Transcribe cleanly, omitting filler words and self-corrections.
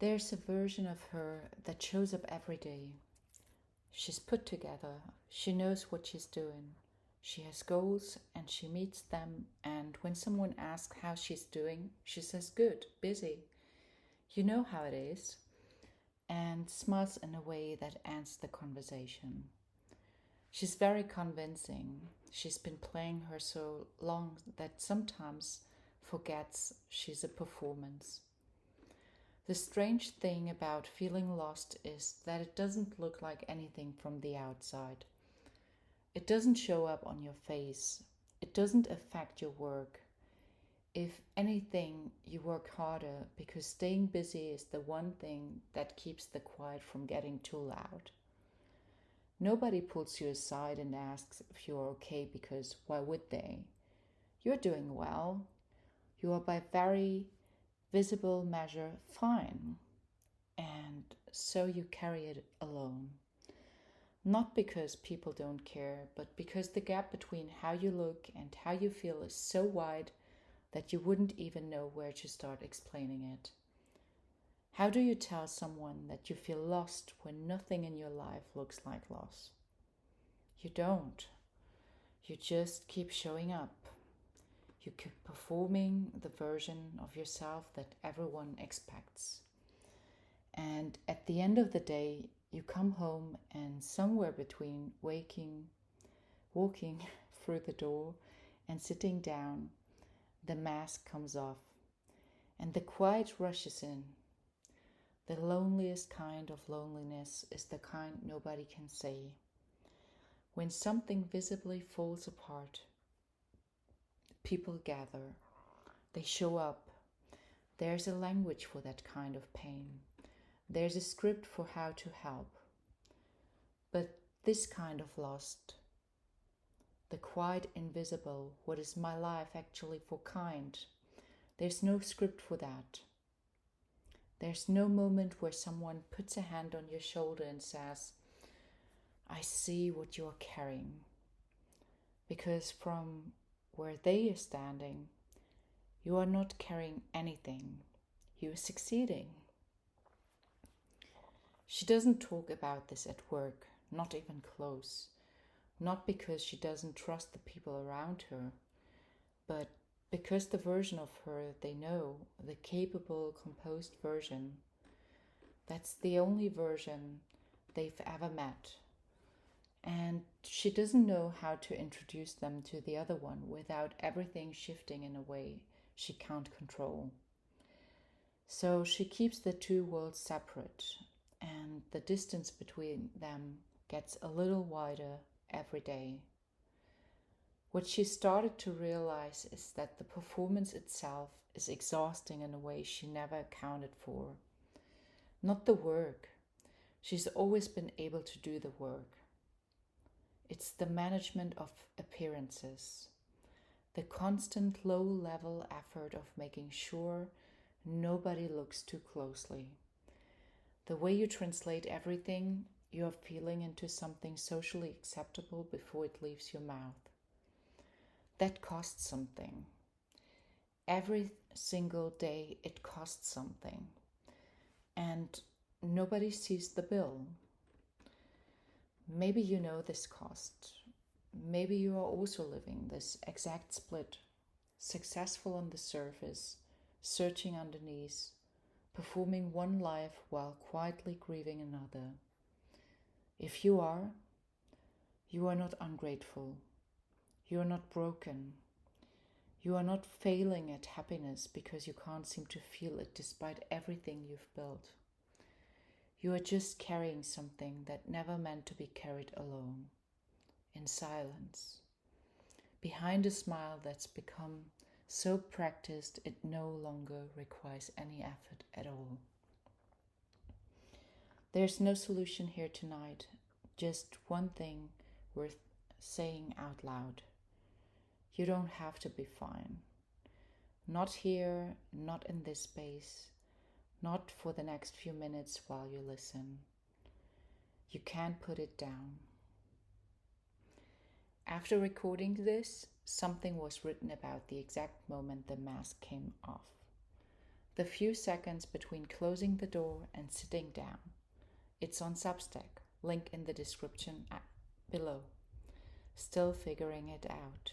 There's a version of her that shows up every day. She's put together, she knows what she's doing. She has goals and she meets them, and when someone asks how she's doing, she says, "Good, busy. You know how it is," and smiles in a way that ends the conversation. She's very convincing. She's been playing her so long that sometimes forgets she's a performance. The strange thing about feeling lost is that it doesn't look like anything from the outside. It doesn't show up on your face. It doesn't affect your work. If anything, you work harder because staying busy is the one thing that keeps the quiet from getting too loud. Nobody pulls you aside and asks if you're okay, because why would they? You're doing well. You are by very visible measure fine. And so you carry it alone. Not because people don't care, but because the gap between how you look and how you feel is so wide that you wouldn't even know where to start explaining it. How do you tell someone that you feel lost when nothing in your life looks like loss? You don't. You just keep showing up. You keep performing the version of yourself that everyone expects. And at the end of the day, you come home, and somewhere between walking through the door and sitting down, the mask comes off and the quiet rushes in. The loneliest kind of loneliness is the kind nobody can say. When something visibly falls apart, people gather, they show up. There's a language for that kind of pain. There's a script for how to help. But this kind of lost, the quiet invisible, what is my life actually for kind, there's no script for that. There's no moment where someone puts a hand on your shoulder and says, "I see what you're carrying." Because from where they are standing, you are not carrying anything. You are succeeding. She doesn't talk about this at work, not even close. Not because she doesn't trust the people around her, but because the version of her they know, the capable, composed version, that's the only version they've ever met. And she doesn't know how to introduce them to the other one without everything shifting in a way she can't control. So she keeps the two worlds separate, and the distance between them gets a little wider every day. What she started to realize is that the performance itself is exhausting in a way she never accounted for. Not the work. She's always been able to do the work. It's the management of appearances, the constant low-level effort of making sure nobody looks too closely. The way you translate everything you're feeling into something socially acceptable before it leaves your mouth. That costs something. Every single day it costs something. And nobody sees the bill. Maybe you know this cost. Maybe you are also living this exact split, successful on the surface, searching underneath, performing one life while quietly grieving another. If you are not ungrateful. You are not broken. You are not failing at happiness because you can't seem to feel it despite everything you've built. You are just carrying something that never meant to be carried alone, in silence, behind a smile that's become so practiced it no longer requires any effort at all. There's no solution here tonight, just one thing worth saying out loud. You don't have to be fine. Not here, not in this space, not for the next few minutes while you listen. You can't put it down. After recording this, something was written about the exact moment the mask came off. The few seconds between closing the door and sitting down. It's on Substack, link in the description below. Still figuring it out.